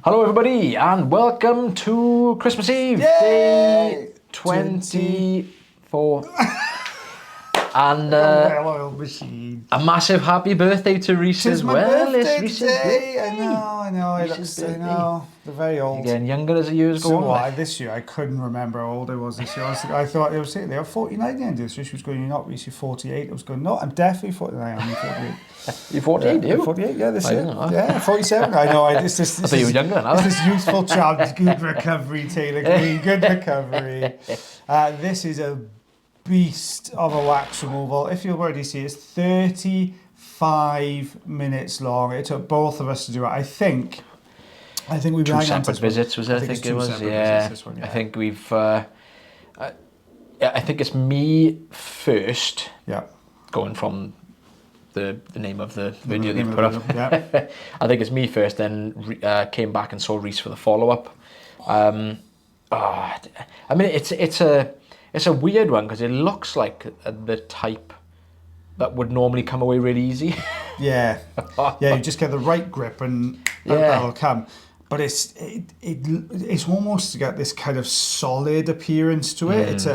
Hello everybody and welcome to Christmas Eve, day 24. And a massive happy birthday to Reese as well. It's Reese's birthday. I know. They're very old. You're getting younger as the years go on. This year I couldn't remember how old I was this year. I thought they were saying they were 49 at the end of this year. She was going, "You're not Reese, you're 48." I was going, "No, I'm definitely 49. I'm 48." You're 48, yeah, 48, yeah, this year. Yeah, 47. I know. I thought you were younger than that. This is youthful child. Good recovery, Taylor Green. Good recovery. This is a beast of a wax removal. If you'll already see, it's 35 minutes long. It took both of us to do it. I think we've two separate visits, was it? I think it was. Yeah. I think we've. I think it's me first. Yeah. Going from the name of the video they put up. Yeah. I think it's me first. Then came back and saw Reese for the follow up. I mean, it's a weird one because it looks like the type that would normally come away really easy. Yeah, you just get the right grip and that'll come. But it's almost got this kind of solid appearance to it.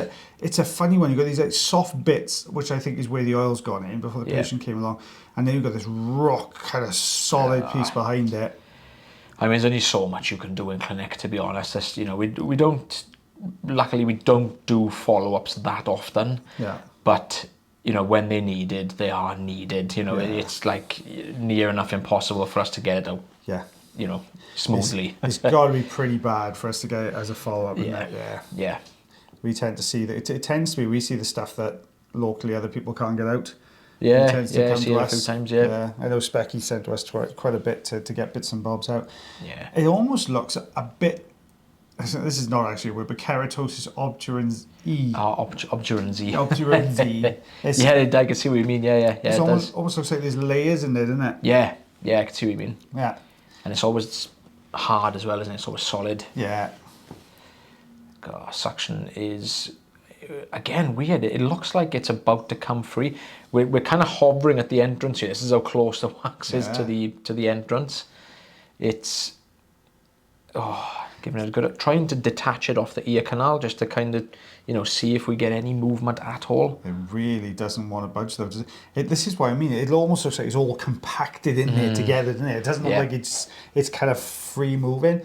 It's a funny one. You've got these like soft bits, which I think is where the oil's gone in before the patient came along, and then you've got this rock kind of solid piece behind it. I mean, there's only so much you can do in clinic, to be honest. It's, we don't. Luckily, we don't do follow-ups that often. Yeah. But when they're needed, they are needed. It's like near enough impossible for us to get it out. Yeah. Smoothly. It's got to be pretty bad for us to get it as a follow-up. Yeah. We tend to see that it tends to be. We see the stuff that locally other people can't get out. Yeah. I've seen it a few times. Yeah. I know Specky sent to us quite a bit to get bits and bobs out. Yeah. It almost looks a bit. This is not actually a word, but keratosis-style. Obturans-like. Obturans-like. Yeah, I can see what you mean. Yeah. It almost looks like there's layers in there, doesn't it? Yeah, I can see what you mean. Yeah. And it's always hard as well, isn't it? It's always solid. Yeah. God, suction is, again, weird. It looks like it's about to come free. We're kind of hovering at the entrance here. This is how close the wax is to the entrance. It's, giving it a good, trying to detach it off the ear canal just to kind of, see if we get any movement at all. It really doesn't want to budge though, does it? This is what I mean. It almost looks like it's all compacted in there together, doesn't it? It doesn't look like it's kind of free moving.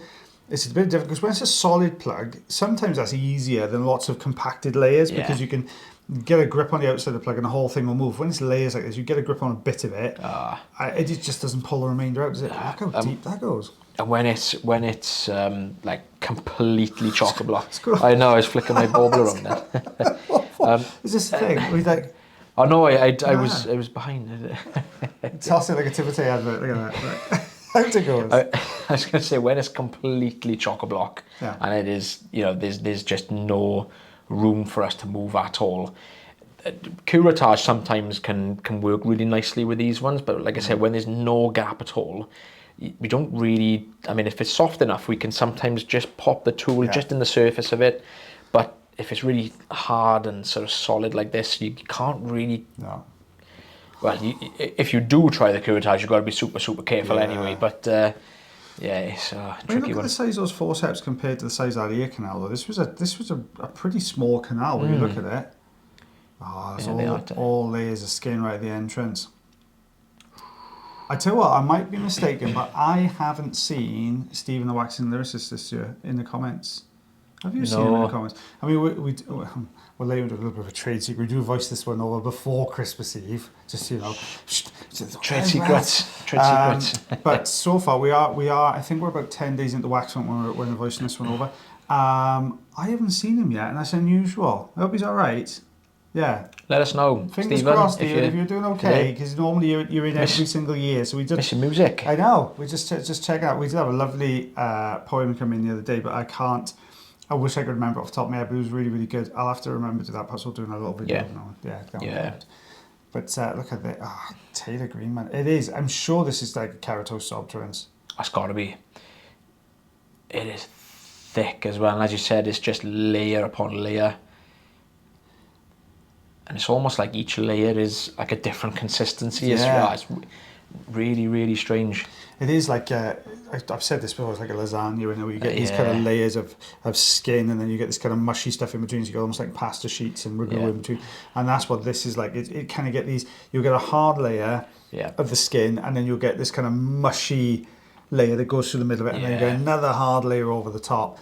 It's a bit difficult because when it's a solid plug, sometimes that's easier than lots of compacted layers because you can get a grip on the outside of the plug and the whole thing will move. When it's layers like this, you get a grip on a bit of it. It just doesn't pull the remainder out, does it? Look how deep that goes. And when it's like completely chock-a-block. I know, I was flicking my bauble around there. Is this the thing? We like. Oh no, I was behind it. Toss it like a Timothy advert. Look at that. How's it going? I was going to say when it's completely chock-a-block and it is, there's just no room for us to move at all. Curettage sometimes can work really nicely with these ones, but like I said, when there's no gap at all, we don't really, I mean, if it's soft enough, we can sometimes just pop the tool just in the surface of it. But if it's really hard and sort of solid like this, you can't really... No. Well, if you do try the curettage, you've got to be super, super careful anway. But, it's a tricky one. Look at the size of those forceps compared to the size of that ear canal, though. This was a pretty small canal when you look at it. Oh, it's all layers of skin right at the entrance. I tell you what, I might be mistaken, but I haven't seen Stephen the Waxing Lyricist this year in the comments. Have you seen him in the comments? I mean, we're laying a little bit of a trade secret. We do voice this one over before Christmas Eve, just trade secrets. But so far we are. I think we're about 10 days into Waxvent when we're voicing this one over. I haven't seen him yet, and that's unusual. I hope he's all right. Yeah. Let us know, Fingers crossed, Stephen, if you're doing okay, because normally you're in every single year. So we just miss your music. I know. We just check out. We did have a lovely poem come in the other day, but I can't. I wish I could remember off the top of my head, but it was really, really good. I'll have to remember to do that. Perhaps we'll do a little video. But look at that. Taylor Green, man. It is. I'm sure this is like keratosis obturans. That's got to be. It is thick as well. And as you said, it's just layer upon layer. And it's almost like each layer is like a different consistency as well. It's really, really strange. It is like, I've said this before, it's like a lasagne, where you get these kind of layers of skin, and then you get this kind of mushy stuff in between, so you get almost like pasta sheets and ragu in between. And that's what this is like. It kind of get these, you'll get a hard layer of the skin, and then you'll get this kind of mushy layer that goes through the middle of it, and then you get another hard layer over the top.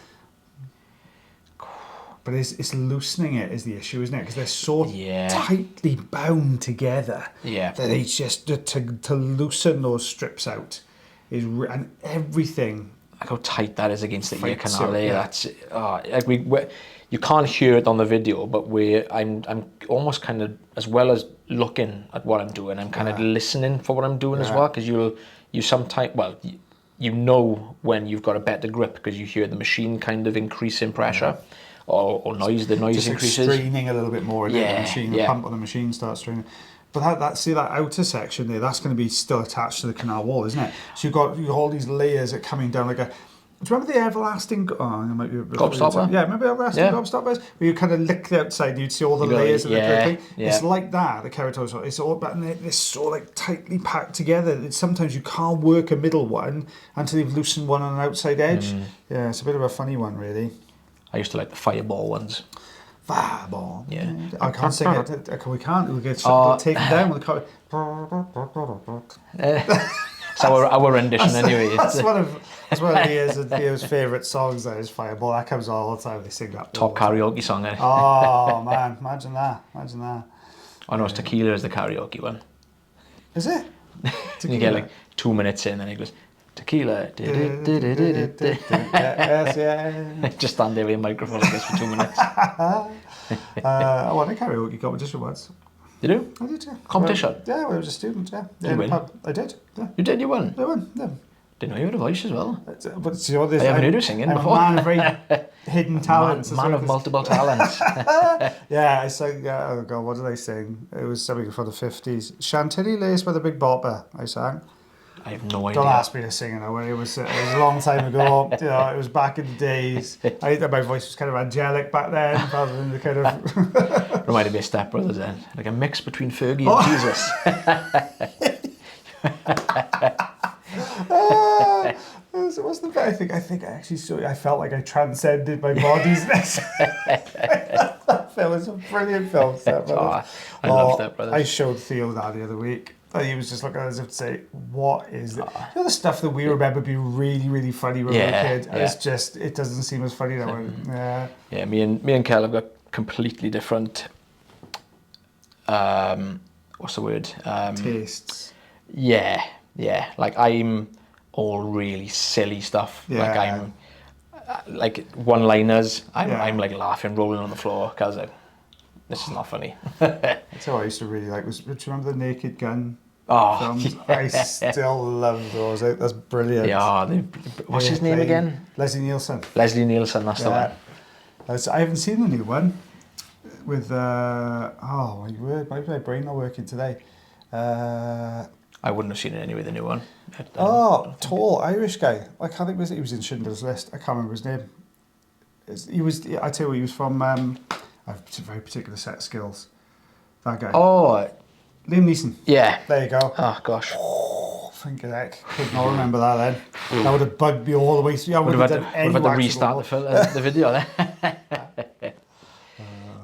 But it's loosening it is the issue, isn't it? Because they're so tightly bound together that it's just to loosen those strips out and everything. Like how tight that is against the ear canal. That's like you can't hear it on the video, but I'm almost kind of, as well as looking at what I'm doing, I'm kind of listening for what I'm doing as well, because you sometimes, well, you know when you've got a better grip because you hear the machine kind of increase in pressure. Or noise, the noise just increases. Just straining a little bit more, the machine, the pump on the machine starts straining. But that outer section there, that's going to be still attached to the canal wall, isn't it? So you've got all these layers that are coming down like a... Do you remember the everlasting... might be gobstopper? Yeah, remember the everlasting gobstoppers? Where you kind of lick the outside and you'd see all the layers of the thing? Yeah. It's like that, the keratosis. It's all, but they're so like tightly packed together that sometimes you can't work a middle one until you've loosened one on an outside edge. Yeah, it's a bit of a funny one, really. I used to like the fireball ones. Fireball. Yeah. I can't sing it. We can't. We'll get taken down with the It's our rendition anyway. That's one of Leo's favourite songs. That is Fireball. That comes all the time. They sing that. Top karaoke song. Oh man, imagine that. Oh no, it's Tequila is the karaoke one. Is it? You get like 2 minutes in, and he goes, Tequila. Just stand there with a microphone like this for 2 minutes. I won a karaoke competition once. You do? I did, yeah. Competition? When I was a student, yeah. You win? I did, yeah. You did? You won? I won, yeah. Didn't know you had a voice as well. But you know, I haven't heard you singing before. I'm a man of very hidden talents. Man of multiple talents. Yeah, I sang, oh God, what did I sing? It was something from the 50s. Chantilly Lace with a Big Bopper, I sang. I have no idea. Don't ask me to sing it. It was a long time ago. You know, it was back in the days. I think my voice was kind of angelic back then, rather than the kind of... Reminded me of Step Brothers then. Like a mix between Fergie and Jesus. What's the best? I think I actually I felt like I transcended my body's next. That film is a brilliant film, Step Brothers. I love Step Brothers. I showed Theo that the other week. And he was just looking at us and say, what is it? You know, the stuff that we remember being really, really funny when we were a kid? And it's just, it doesn't seem as funny that way. Yeah. Yeah, me and Kel have got completely different, what's the word? Tastes. Yeah. Like I'm all really silly stuff. Yeah. Like I'm, like one-liners. I'm like laughing, rolling on the floor because this is not funny. That's how I used to really like. Do you remember the Naked Gun? Films? I still love those. That's brilliant. Yeah, what's his name again? Leslie Nielsen. Leslie Nielsen, that's the one. I haven't seen the new one with, oh my word, maybe my brain not working today. I wouldn't have seen it anyway, the new one. Tall Irish guy. I can't think he was in Schindler's List. I can't remember his name. I tell you what, he was from, I have very particular set of skills. That guy. Oh, Liam Neeson. Yeah. There you go. Oh, gosh. Oh, think of that. Could not remember that then. That would have bugged me all the way through. I would have had to restart the video then.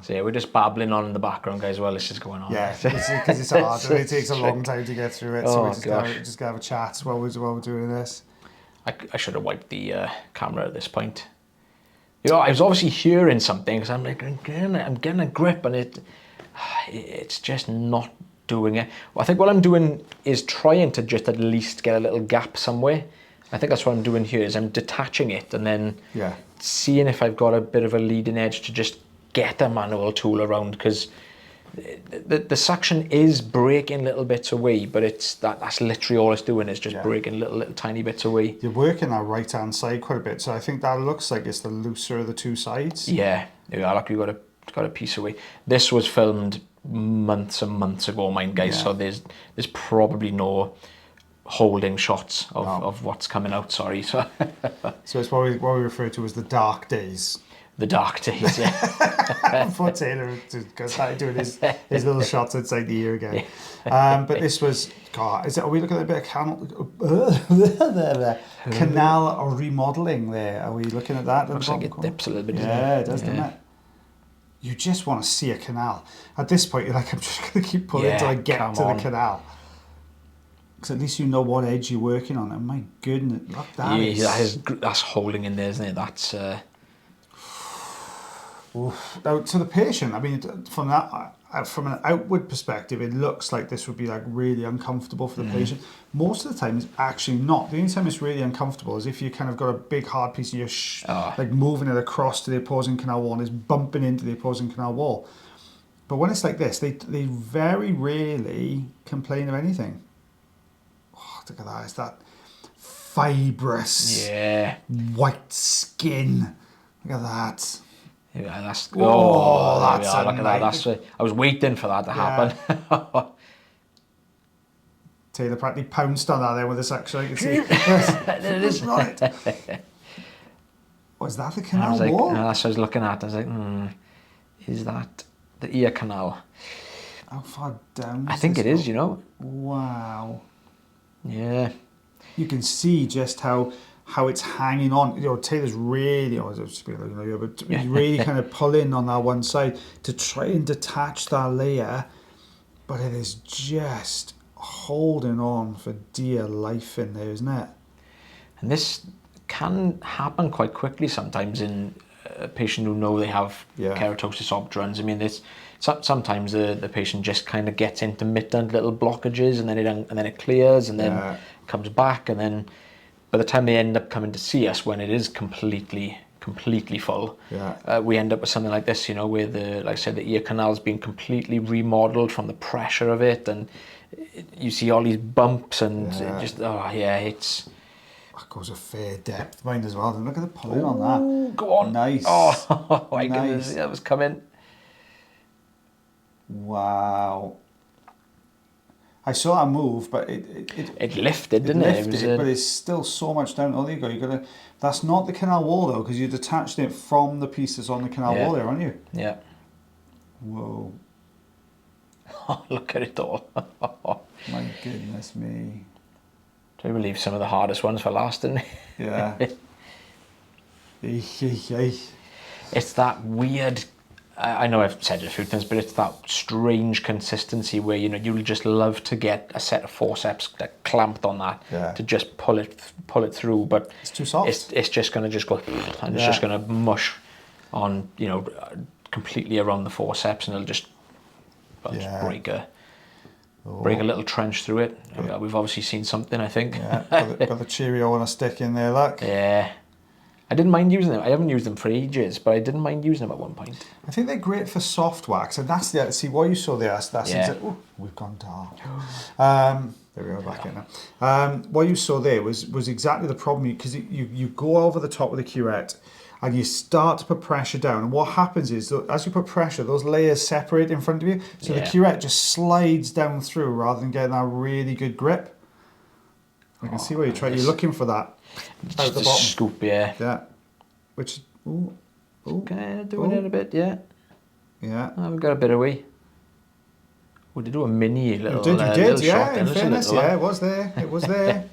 So yeah, we're just babbling on in the background, guys, while this is going on. Yeah, because it's hard. It takes a long time to get through it. So we just got to have a chat while we're doing this. I should have wiped the camera at this point. You know, I was obviously hearing something because I'm like, I'm getting a grip and it's just not doing it. Well, I think what I'm doing is trying to just at least get a little gap somewhere. I think that's what I'm doing here is I'm detaching it and then seeing if I've got a bit of a leading edge to just get a manual tool around, because the suction is breaking little bits away, but that's literally all it's doing is just breaking little tiny bits away. You're working that right hand side quite a bit, so I think that looks like it's the looser of the two sides. Yeah, like we got a piece away. This was filmed months and months ago, mind guys. So there's probably no holding shots of what's coming out. Sorry. So it's what we refer to as the dark days. The dark days, yeah. Before Taylor started doing his little shots inside the ear again. But this was, God, are we looking at a bit of canal or remodelling there? Are we looking at that? Looks like it dips a little bit, doesn't it? Yeah, it does, doesn't it? You just want to see a canal. At this point, you're like, I'm just going to keep pulling until I get to the canal. Because at least you know what edge you're working on. And my goodness, look, that's holding in there, isn't it? That's... Now, to the patient, I mean, from an outward perspective, it looks like this would be like really uncomfortable for the patient. Most of the time, it's actually not. The only time it's really uncomfortable is if you kind of got a big hard piece of your like moving it across to the opposing canal wall and it's bumping into the opposing canal wall. But when it's like this, they very rarely complain of anything. Oh, look at that! It's that fibrous, white skin. Look at that. Yeah, that's that's look at that. That's I was waiting for that to happen. Taylor practically pounced on that there with this actually. You can see. There it is. Right. Was that the canal wall? That's what I was looking at. I was like, is that the ear canal? How far down? I think it is, you know. Wow. Yeah. You can see just how it's hanging on. You know, Taylor's really, he's really kind of pulling on that one side to try and detach that layer, but it is just holding on for dear life in there, isn't it? And this can happen quite quickly sometimes in a patient who know they have keratosis obturans. I mean, sometimes the patient just kind of gets intermittent little blockages, and then it clears, and then comes back, and then by the time they end up coming to see us, when it is completely full, we end up with something like this, you know, where like I said, the ear canal's been completely remodeled from the pressure of it, and you see all these bumps, and it's. That goes a fair depth, mine as well. And look at the pulling on that. Go on. Nice. Oh, my goodness, that was coming. Wow. I saw that move, but it lifted, didn't it? But it's still so much down. Oh, there you go. You got to. That's not the canal wall though, because you detached it from the pieces on the canal wall there, aren't you? Yeah. Whoa. Oh, look at it all. My goodness me. Do we leave some of the hardest ones for last, didn't we? Yeah. It's that weird. I know I've said it a few times, but it's that strange consistency where, you know, you'll just love to get a set of forceps that clamped on that to just pull it through, but it's too soft. It's just going to just go, and it's just going to mush on, you know, completely around the forceps, and it'll just break a little trench through it. We've obviously seen something, I think. Yeah, got the Cheerio on a stick in there, look. Yeah. I didn't mind using them. I haven't used them for ages, but I didn't mind using them at one point. I think they're great for soft wax, and that's see what you saw there. Oh, we've gone dark. There we are, back in now. What you saw there was exactly the problem, because you go over the top with the curette, and you start to put pressure down. And what happens is, as you put pressure, those layers separate in front of you, so the curette just slides down through rather than getting that really good grip. I can see where you're looking for that. Out the bottom. Scoop, Yeah. Which, okay, doing it a bit, yeah. I've got a bit away. We did do a mini little. You did, shot. In fairness, it was there. It was there.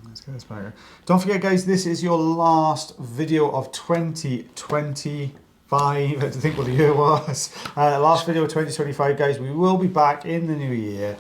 Let's get this back. Don't forget, guys, this is your last video of 2025. I had to think what the year was. Last video of 2025, guys. We will be back in the new year.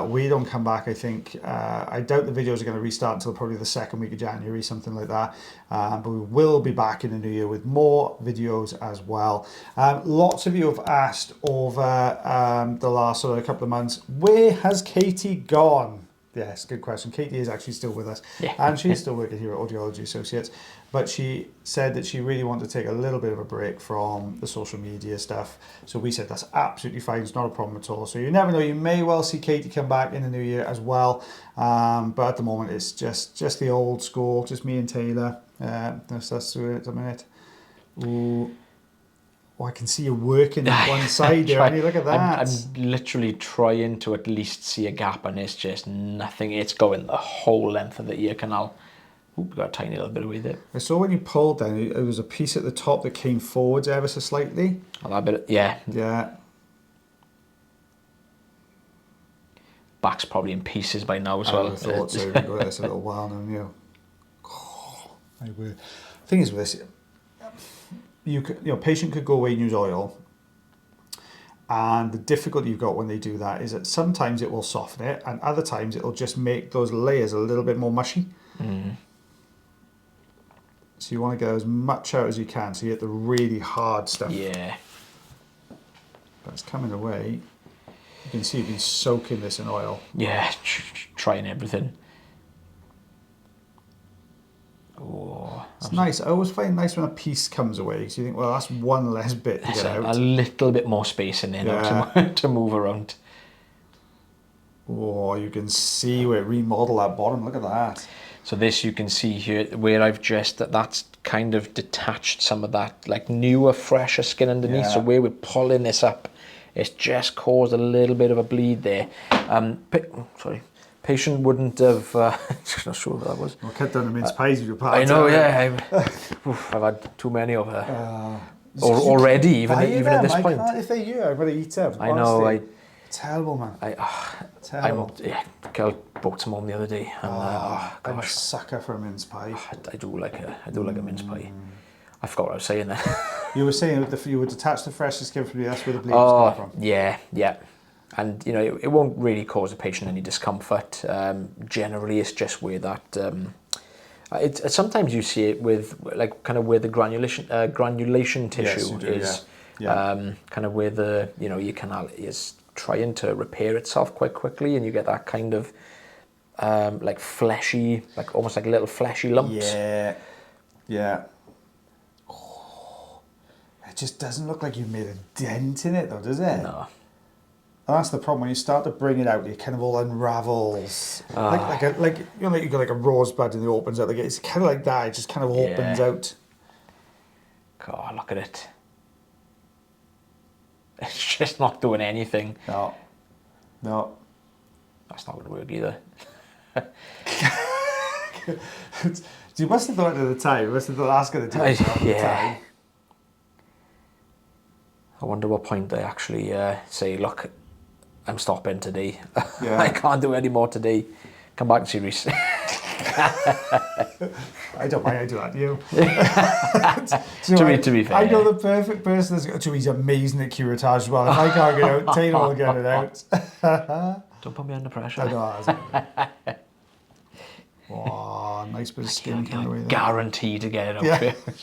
We don't come back, I think. I doubt the videos are going to restart until probably the second week of January, something like that. But we will be back in the new year with more videos as well. Lots of you have asked over the last couple of months, where has Katie gone? Yes, good question. Katie is actually still with us, and she's still working here at Audiology Associates. But she said that she really wanted to take a little bit of a break from the social media stuff. So we said that's absolutely fine. It's not a problem at all. So you never know. You may well see Katie come back in the new year as well. But at the moment, it's just the old school, just me and Taylor. That's doing it at the minute. Ooh. Oh, I can see you working on one side there. Look at that. I'm literally trying to at least see a gap, and it's just nothing. It's going the whole length of the ear canal. Oop, got a tiny little bit of weight there. I saw when you pulled then, there was a piece at the top that came forwards ever so slightly. Oh, that bit, yeah. Yeah. Back's probably in pieces by now as I well. would have thought so. You've got this a little while now, you. Oh, my word. The thing is with this, patient could go away and use oil. And the difficulty you've got when they do that is that sometimes it will soften it, and other times it'll just make those layers a little bit more mushy. So you want to get as much out as you can, so you get the really hard stuff. Yeah. But it's coming away. You can see you've been soaking this in oil. Yeah, trying everything. Oh, it's nice. I always find it nice when a piece comes away, because you think, well, that's one less bit to get out. A little bit more space in there now to move around. Oh, you can see where it remodeled that bottom. Look at that. So this you can see here where I've just that's kind of detached some of that like newer, fresher skin underneath. Yeah. So where we're pulling this up, it's just caused a little bit of a bleed there. Sorry. Patient wouldn't have. Not sure what that was. I'll cut down the mince pies with your part. I know, yeah. I've had too many of her. Already, even at this point. If they're you, I've got to eat them. I know. Terrible, man. Terrible. Girl brought some home the other day, and I'm a sucker for a mince pie. I do like a mince pie. I forgot what I was saying then. You were saying you would detach the fresher skin from you. That's where the bleed was coming from. Yeah. And it won't really cause a patient any discomfort. Generally, it's just where that. Sometimes you see it with like kind of where the granulation tissue is. Yeah. Kind of where the your canal is trying to repair itself quite quickly, and you get that kind of like fleshy, like almost like little fleshy lumps. Yeah. Oh, it just doesn't look like you've made a dent in it, though, does it? No. And that's the problem when you start to bring it out. It kind of all unravels, like you've got like a rosebud and it opens out. Like it's kind of like that. It just kind of opens out. God, look at it. It's just not doing anything. No. That's not going to work either. You must have thought it at the time. You must have thought that's going to do it at the time. I wonder what point they actually say, look, I'm stopping today. Yeah. I can't do any more today. Come back to series. I don't mind, I do that to you. To be fair. I know the perfect person that's he's amazing at curettage as well. If I can't get out, Taylor will get it out. Don't put me under pressure. I know. Oh, nice bit of skin coming away there. Guaranteed to get it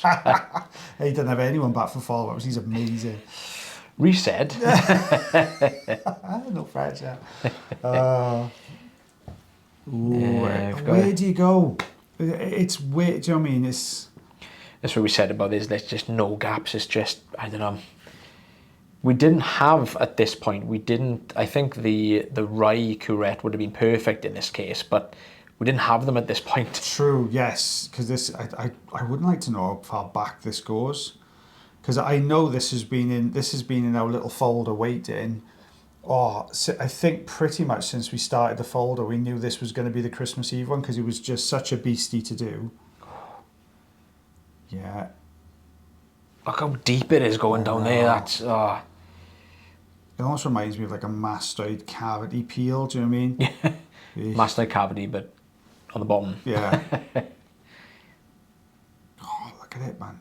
out. He didn't have anyone back for follow-ups. He's amazing. Reset. No pressure. Where do you go? It's weird. Do you know what I mean? That's what we said about this. There's just no gaps. It's just, I don't know. We didn't have at this point. I think the rye curette would have been perfect in this case, but we didn't have them at this point. True. Yes, because I wouldn't like to know how far back this goes, because I know this has been in our little folder waiting. Oh, I think pretty much since we started the folder, we knew this was going to be the Christmas Eve one because it was just such a beastie to do. Yeah. Look how deep it is going down there. That's. It almost reminds me of like a mastoid cavity peel. Do you know what I mean? Yeah. Mastoid cavity, but on the bottom. Yeah. Oh, look at it, man.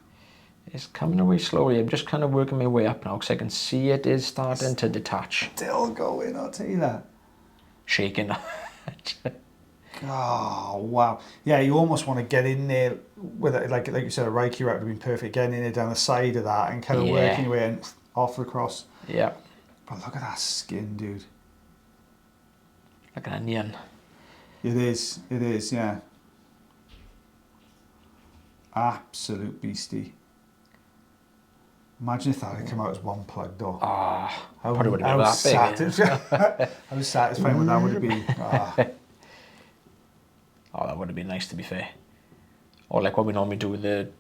It's coming away slowly. I'm just kind of working my way up now because I can see it is starting to detach. Still going, I'll tell you that. Shaking. Oh, wow. Yeah, you almost want to get in there with it, like you said, a Reiki would have been perfect. Getting in there down the side of that and kind of working your way in, off across. Yeah. But look at that skin, dude. Like an onion. It is, yeah. Absolute beastie. Imagine if that had come out as one plug, though. Probably would have been that big. How satisfying would that would have been. That would have been nice, to be fair. Or like what we normally do with the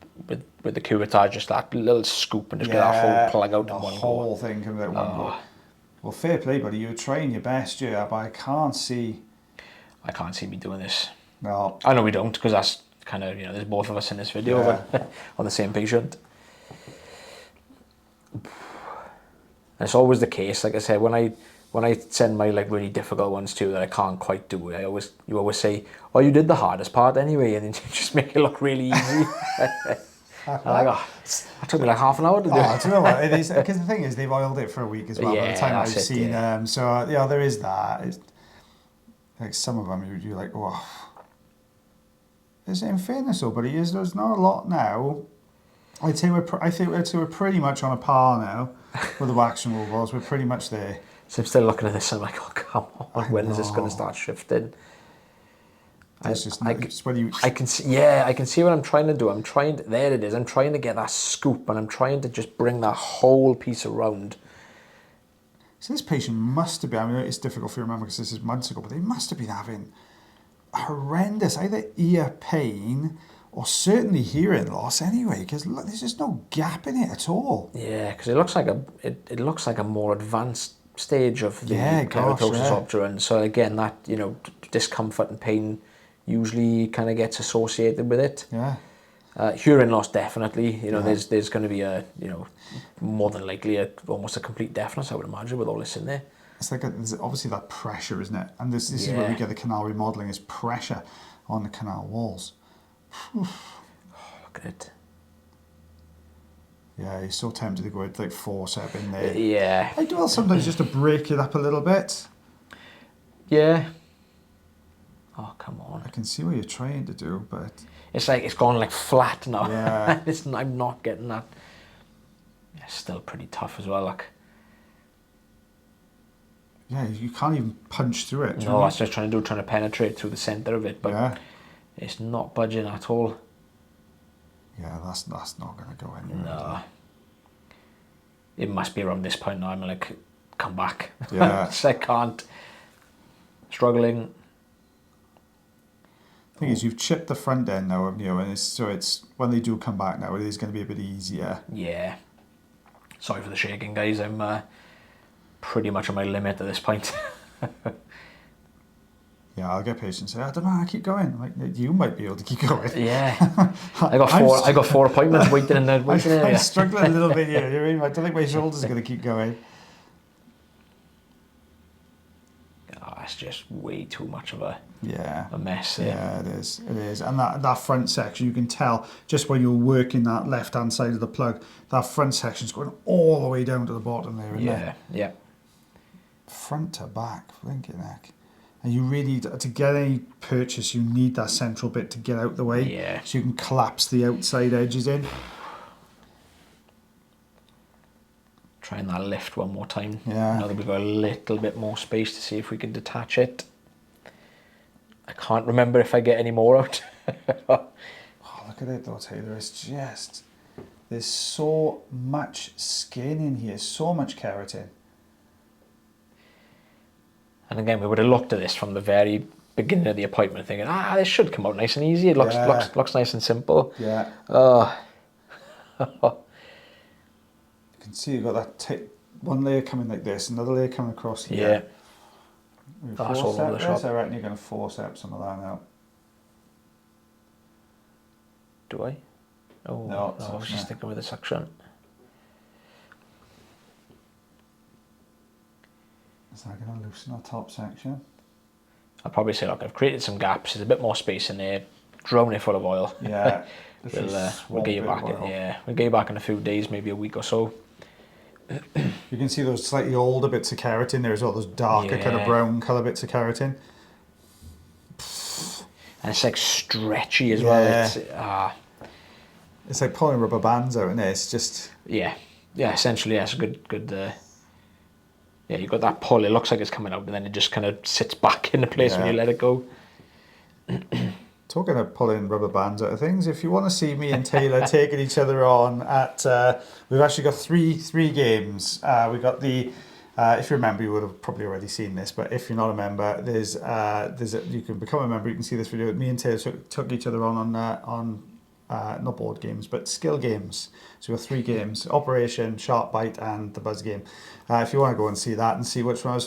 curettage, just that little scoop and just get that whole plug out in one go. The whole thing coming out in one go. Well, fair play, buddy. You were trying your best, yeah, but I can't see me doing this. No. I know we don't, because that's kind of, there's both of us in this video, but on the same patient. And it's always the case, like I said, when I send my like really difficult ones to you that I can't quite do, you always say, oh, you did the hardest part anyway, and then you just make it look really easy. Like, oh, that took me like half an hour to do. Oh, do you know what? It is, because the thing is, they've oiled it for a week as well. By the time I've seen them, so there is that. It's, like some of them, you're like, oh. In fairness, though, buddy, there's not a lot now. I think we're pretty much on a par now with the wax removals. We're pretty much there. So I'm still looking at this and I'm like, oh, come on, when is this going to start shifting? I can see what I'm trying to do. There it is. I'm trying to get that scoop, and I'm trying to just bring that whole piece around. So this patient must have been, I mean, it's difficult for you to remember because this is months ago, but they must have been having horrendous either ear pain or certainly hearing loss anyway, because look, there's just no gap in it at all. Yeah, because it looks like a more advanced stage of the keratosis obturans. So again, that discomfort and pain usually kind of gets associated with it. Yeah. Hearing loss, definitely. There's going to be more than likely almost a complete deafness, I would imagine, with all this in there. It's like there's obviously that pressure, isn't it? And this is where we get the canal remodelling, is pressure on the canal walls. Oh, look at it. Yeah, you're so tempted to go with like forceps in there. Yeah. I do well sometimes just to break it up a little bit. Yeah. Oh, come on. I can see what you're trying to do, but... It's like it's gone like flat now. Yeah. I'm not getting that. It's still pretty tough as well, like. Yeah, you can't even punch through it. No, that's just trying to penetrate through the centre of it, but it's not budging at all. Yeah, that's not going to go anywhere. No. It must be around this point now. I'm like, come back. Yeah. I can't. Struggling. The thing is, you've chipped the front end now, haven't you? And it's when they do come back now, it is going to be a bit easier. Yeah. Sorry for the shaking, guys. I'm pretty much on my limit at this point. Yeah, I'll get patients say, I don't know, I keep going. Like, you might be able to keep going. Yeah. I got four appointments waiting in the waiting area. I'm struggling a little bit here. You know, I don't think my shoulders are going to keep going. Oh, it's just way too much of a mess there. Yeah, it is. It is. And that front section, you can tell just when you're working that left-hand side of the plug, that front section's going all the way down to the bottom there, isn't it? Yeah. Front to back, blinking heck. And you really, to get any purchase, you need that central bit to get out the way. Yeah. So you can collapse the outside edges in. Trying that lift one more time. Yeah. Now that we've got a little bit more space to see if we can detach it. I can't remember if I get any more out. Oh, look at it though, Taylor. It's just, there's so much skin in here, so much keratin. And again, we would have looked at this from the very beginning of the appointment thinking, this should come out nice and easy. It looks nice and simple. Yeah. You can see you've got that one layer coming like this, another layer coming across here. Yeah. That's all over the shop. I reckon you're going to forceps some of that now. Do I? Oh, no, I was just thinking with the suction. Is that going to loosen our top section? I'll probably say, look, I've created some gaps. There's a bit more space in there. Drown it full of oil. Yeah. We'll get you back in. Yeah, we'll get you back in a few days, maybe a week or so. You can see those slightly older bits of keratin there as well. Those darker kind of brown colour bits of keratin. And it's like stretchy as well. It's like pulling rubber bands out, isn't it? It's just essentially, it's a good. You got that pull. It looks like it's coming out, and then it just kind of sits back into place when you let it go. Talking of pulling rubber bands out of things, if you want to see me and Taylor taking each other on at, we've actually got three games. We got the, if you remember, you would have probably already seen this, but if you're not a member, you can become a member. You can see this video. Me and Taylor took each other on not board games, but skill games. So we got 3 games: Operation, Sharp Bite, and the Buzz game. If you want to go and see that and see which one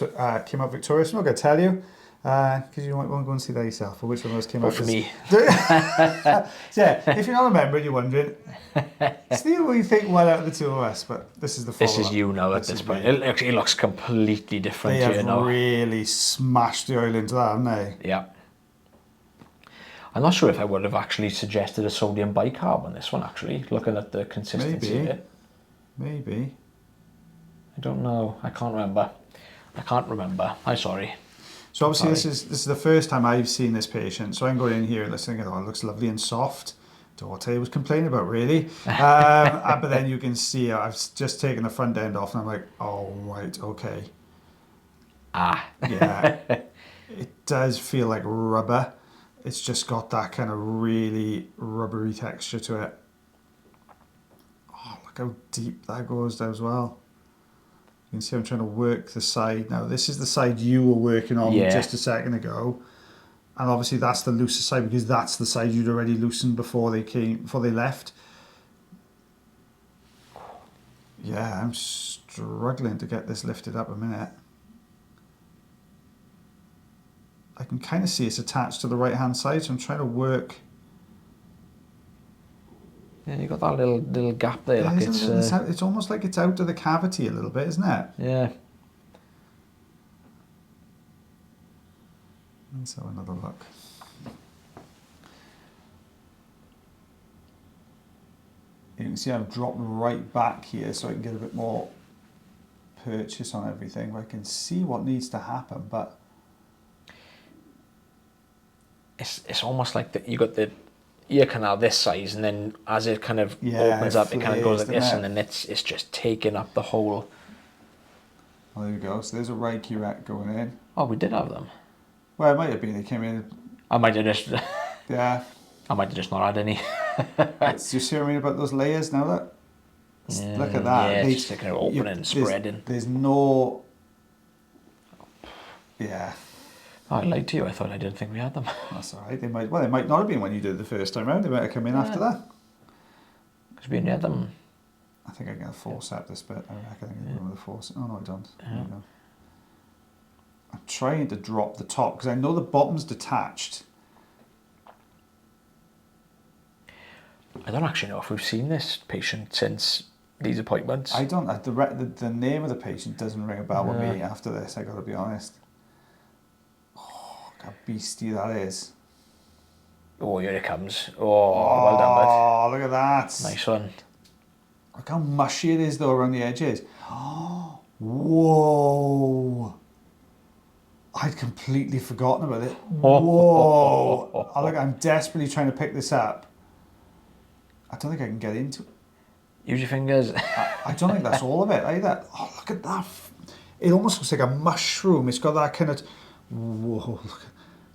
came out victorious, I'm not going to tell you. Because you might want to go and see that yourself, or which one of those came out for me. So yeah, if you're not a member and you're wondering, still we think one out of the two of us, but this is the follow-up. This is you now at this point. It actually looks completely different They here have now. really smashed the oil into that, haven't they? Yeah. I'm not sure if I would have actually suggested a sodium bicarb on this one, actually, looking at the consistency of it. Maybe. I don't know. I can't remember. I'm sorry. So obviously this is the first time I've seen this patient. So I'm going in here and listening, oh, it looks lovely and soft. Don't know what I was complaining about, really. But then you can see I've just taken the front end off and I'm like, oh, right, okay. Yeah. It does feel like rubber. It's just got that kind of really rubbery texture to it. Oh, look how deep that goes down as well. You can see I'm trying to work the side now. This is the side you were working on just a second ago. And obviously that's the looser side because that's the side you'd already loosened before they left. Yeah, I'm struggling to get this lifted up a minute. I can kind of see it's attached to the right hand side, so I'm trying to work. Yeah, you got that little gap there. Like it's almost like it's out of the cavity a little bit, isn't it? Yeah. Let's have another look. You can see I've dropped right back here so I can get a bit more purchase on everything. I can see what needs to happen, but it's almost like you got the ear canal this size, and then as it kind of opens up, it kind of goes like this, and then it's just taking up the whole. Well, there we go. So there's a right curette going in. Oh, we did have them. Well, it might have been. They came in. I might have just. Yeah. I might have just not had any. Do you see what I mean about those layers now? Look at that. Yeah, it's just kind of opening and spreading. There's no. Yeah. Oh, I lied to you. I thought I didn't think we had them. That's all right. They might not have been when you did it the first time round. They might have come in after that. Because we only had them. I think I'm going to forceps this bit. I reckon I'm going to go with the forceps. Oh no, I don't. Yeah. There we go. I'm trying to drop the top because I know the bottom's detached. I don't actually know if we've seen this patient since these appointments. I don't. The name of the patient doesn't ring a bell with me after this. I got to be honest. How beastly that is. Oh, here it comes. Oh, well done, bud. Oh, look at that. Nice one. Look how mushy it is, though, around the edges. Oh, whoa. I'd completely forgotten about it. Whoa. Oh, look, I'm desperately trying to pick this up. I don't think I can get into it. Use your fingers. I don't think that's all of it either. Oh, look at that. It almost looks like a mushroom. It's got that kind of... Whoa, look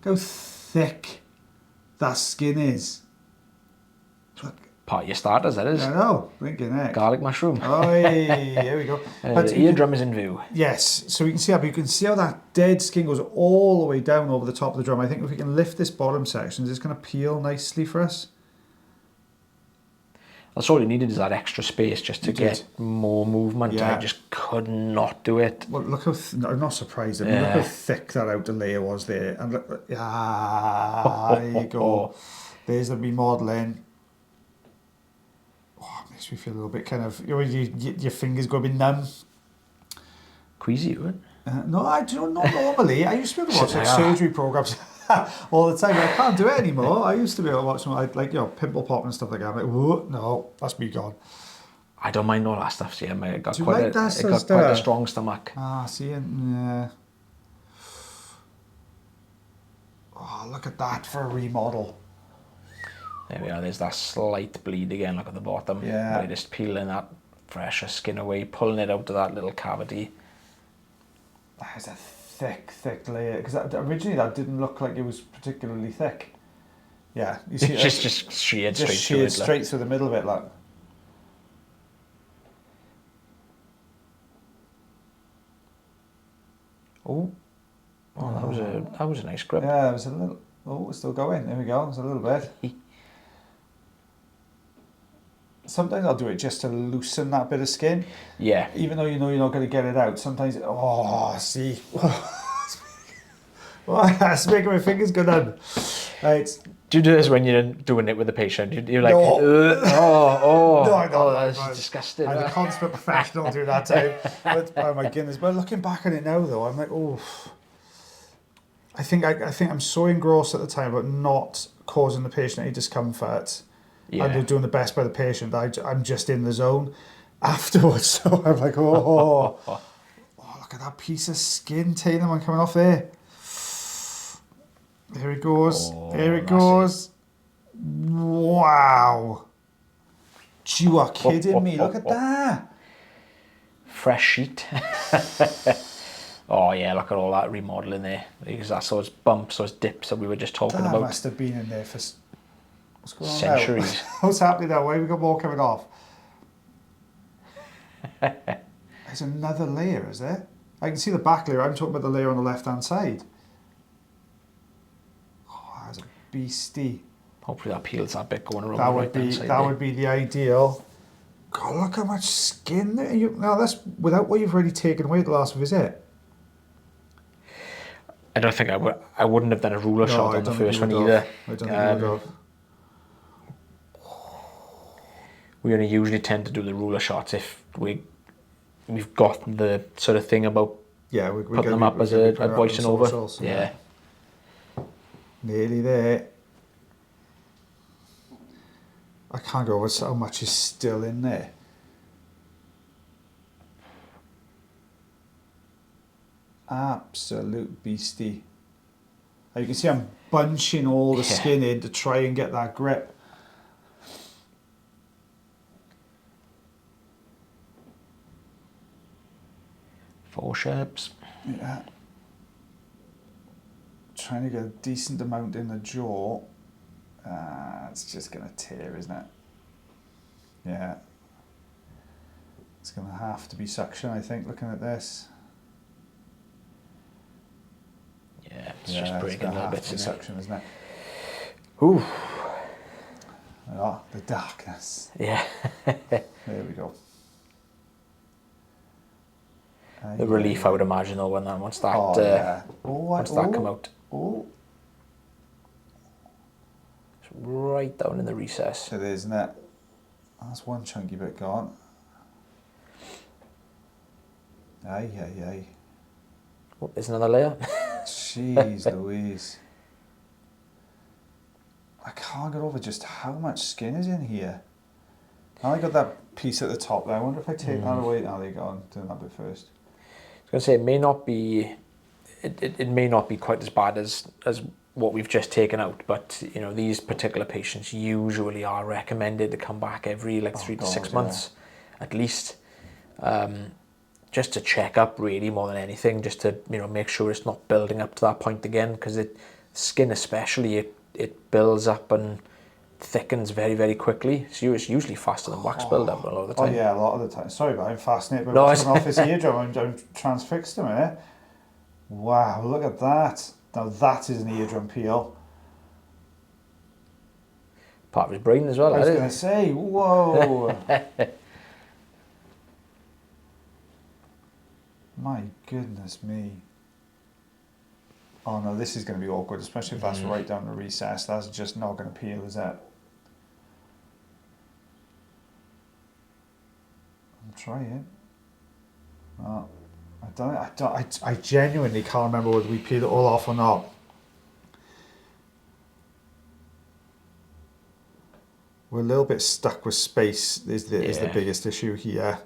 how thick that skin is. Look. Part of your starters, that is. I know, thinking it. Garlic mushroom. Oh, here we go. The eardrum is in view. Yes, so we can see how that dead skin goes all the way down over the top of the drum. I think if we can lift this bottom section, it's going to peel nicely for us. That's all you needed is that extra space just to get more movement. Yeah. I just could not do it. Well, look how... I'm not surprised. I mean, look how thick that outer layer was there. And look, there you go. There's the remodelling. Oh, it makes me feel a little bit kind of... your fingers go a bit numb. Queasy, would it? No, not normally. I used to be able to watch surgery programmes all the time. I can't do it anymore. I used to be able to watch them, pimple pop and stuff like that. I'm like, whoa, no, that's me gone. I don't mind all that stuff. See, I got quite a strong stomach. See, yeah. Oh, look at that for a remodel. There we are. There's that slight bleed again. Look at the bottom. Yeah. Where just peeling that fresher skin away, pulling it out of that little cavity. That is a thick layer, because originally that didn't look like it was particularly thick. Yeah, you see, just sheared straight through the middle of it, like. That was a nice grip. Yeah, it was a little. Oh, it's still going. There we go. It's a little bit. Sometimes I'll do it just to loosen that bit of skin. Yeah. Even though you know you're not going to get it out. Sometimes, see. That's making my fingers go numb. Right. Do you do this when you're doing it with a patient? You're like, No. that's disgusting. I'm a consummate professional during that time. But, oh my goodness. But looking back on it now, though, I'm like, oh. I think I'm so engrossed at the time about not causing the patient any discomfort. Yeah. And doing the best by the patient. I'm just in the zone afterwards. So I'm like, oh, look at that piece of skin, Tatum, coming off there. There it goes. There it goes. Wow. You are kidding me. Look at that. Fresh sheet. Oh yeah, look at all that remodelling there. Because that's those bumps, those dips that we were just talking about. That must have been in there for what's going on centuries. Now? What's happening now? Why have we got more coming off? There's another layer, is there? I can see the back layer. I'm talking about the layer on the left-hand side. Oh, that's a beastie. Hopefully that peels that bit going around That the would right-hand be side that there. would be the ideal. God, look how much skin there. Now that's without what you've already taken away at the last visit. I don't think I wouldn't have done a ruler shot on the first one either. I don't think you would have. We only usually tend to do the ruler shots if we've got the sort of thing about we putting them up as a voicing over. Yeah. Nearly there. I can't go over how much is still in there. Absolute beastie. You can see I'm bunching all the skin in to try and get that grip. Forceps. Yeah. Trying to get a decent amount in the jaw. It's just going to tear, isn't it? Yeah. It's going to have to be suction, I think, looking at this. Yeah, it's just breaking a little bit. Suction, isn't it? Ooh. Oh, the darkness. Yeah. There we go. The relief, I would imagine, though, when once that come out. Oh. It's right down in the recess. It is, isn't it? That's one chunky bit gone. Aye. Oh, there's another layer. Jeez Louise. I can't get over just how much skin is in here. I got that piece at the top there. I wonder if I take that away. Oh, there you go. I'm doing that bit first. I was going to say, it may not be, it may not be quite as bad as what we've just taken out, but you know, these particular patients usually are recommended to come back every 3 to 6 months at least, just to check up really more than anything, just to make sure it's not building up to that point again, because skin especially, it builds up and thickens very, very quickly. So it's usually faster than wax build up a lot of the time. Oh yeah, a lot of the time. Sorry, but I'm fascinated by what's coming off his eardrum. I'm transfixed a minute. Wow, look at that. Now that is an eardrum peel. Part of his brain as well. I was going to say, whoa. My goodness me. Oh no, this is going to be awkward, especially if that's right down the recess. That's just not going to peel, is it? I'm trying. Oh, I genuinely can't remember whether we peeled it all off or not. We're a little bit stuck with space. Is the biggest issue here.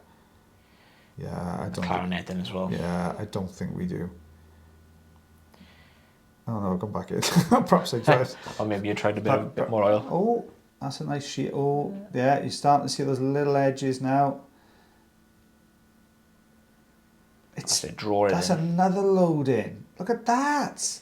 Yeah, I don't. Clarineting as well. Yeah, I don't think we do. Oh no, I'll come back in. Perhaps I tried. Or maybe you tried a bit more oil. Oh, that's a nice sheet. Oh, yeah, you're starting to see those little edges now. That's it, draw it That's in. another load in. Look at that.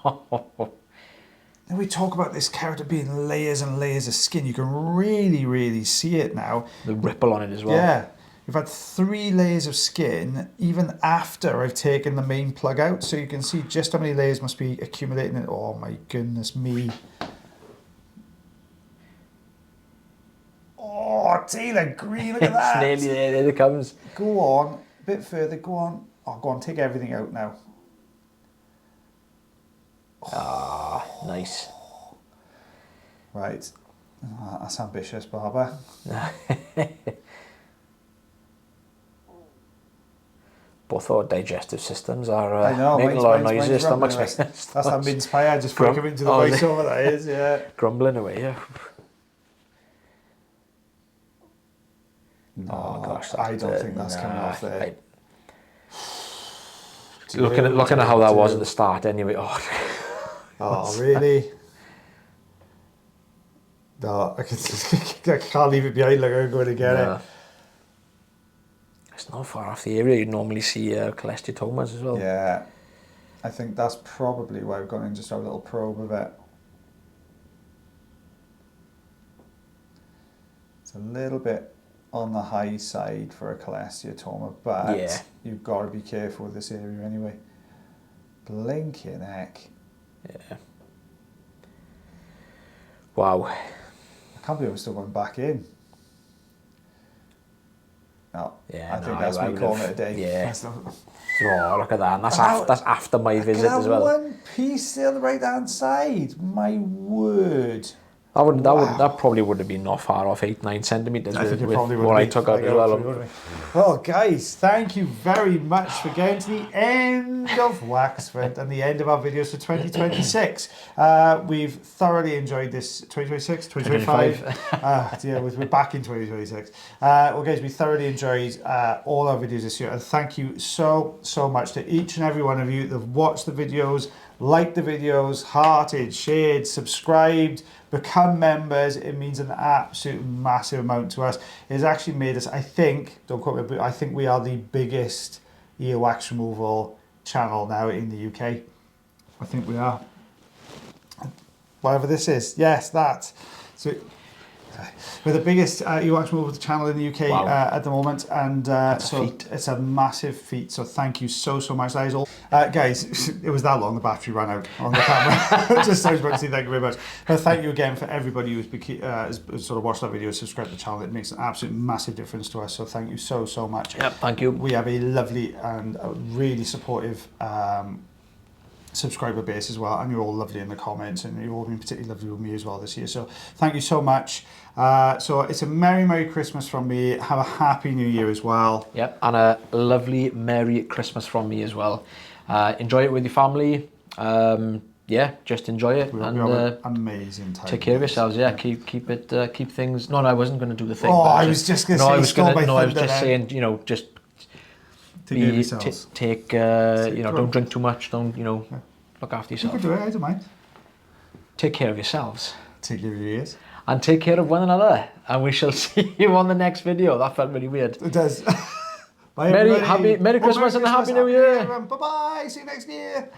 And we talk about this keratin being layers and layers of skin. You can really, really see it now. The ripple on it as well. Yeah. You've had 3 layers of skin even after I've taken the main plug out. So you can see just how many layers must be accumulating. Oh my goodness me. Oh, Taylor Green, look at that. It's nearly there it comes. Go on, a bit further, go on. Oh, go on, take everything out now. Ah, nice. Right. Oh, that's ambitious, Barber. Both our digestive systems are I know, making a lot of noises. Stomachs making. That's that mince pie I just broke into the voiceover, that is, yeah. Grumbling away, yeah. No, Oh gosh, I don't think that's coming off there. Looking at how that was at the start, anyway. Oh, oh really? No, I can't leave it behind. Like I'm going to get it. It's not far off the area you'd normally see cholesteatomas as well. Yeah, I think that's probably why I've gone in just a little probe of it. It's a little bit on the high side for a cholesteatoma, but you've got to be careful with this area anyway. Blinking heck. Yeah. Wow. I can't believe I'm still going back in. No, yeah, I think that's me calling it a day. Yeah. Oh, look at that. And that's after my visit as well. One piece there on the right hand side. My word. That probably would have been not far off 8-9 centimeters with what I took out as well. Well, guys, thank you very much for getting to the end of Waxvent and the end of our videos for 2026. We've thoroughly enjoyed this. 2026, 2025. Yeah, we're back in 2026. Well, guys, we thoroughly enjoyed all our videos this year, and thank you so much to each and every one of you that have watched the videos, liked the videos, hearted, shared, subscribed, become members. It means an absolute massive amount to us. It's actually made us, I think, don't quote me, but I think we are the biggest ear wax removal channel now in the UK. I think we are. Whatever this is. Yes, that. So we're the biggest earwax removal channel in the UK at the moment, and so it's a massive feat. So thank you so much. That is all, guys. It was that long. The battery ran out on the camera. Just so much to say thank you very much. But thank you again for everybody who's sort of watched that video, subscribed to the channel. It makes an absolute massive difference to us. So thank you so much. Yep, thank you. We have a lovely and really supportive subscriber base as well, and you're all lovely in the comments, and you've all been particularly lovely with me as well this year, so thank you so much. So it's a Merry Christmas from me. Have a Happy New Year as well. Yep, and a lovely Merry Christmas from me as well. Enjoy it with your family. Yeah, just enjoy it. We'll have an amazing time. Take care of yourselves. Yeah, keep things. No, I wasn't going to do the thing. Oh, I was just going to say. I was just saying. You know, just take don't drink too much. Don't look after yourself. You can do it. I don't mind. Take care of yourselves. Take care of your ears. And take care of one another. And we shall see you on the next video. That felt really weird. It does. Bye, Merry Christmas and a Happy New Year. Bye bye. See you next year.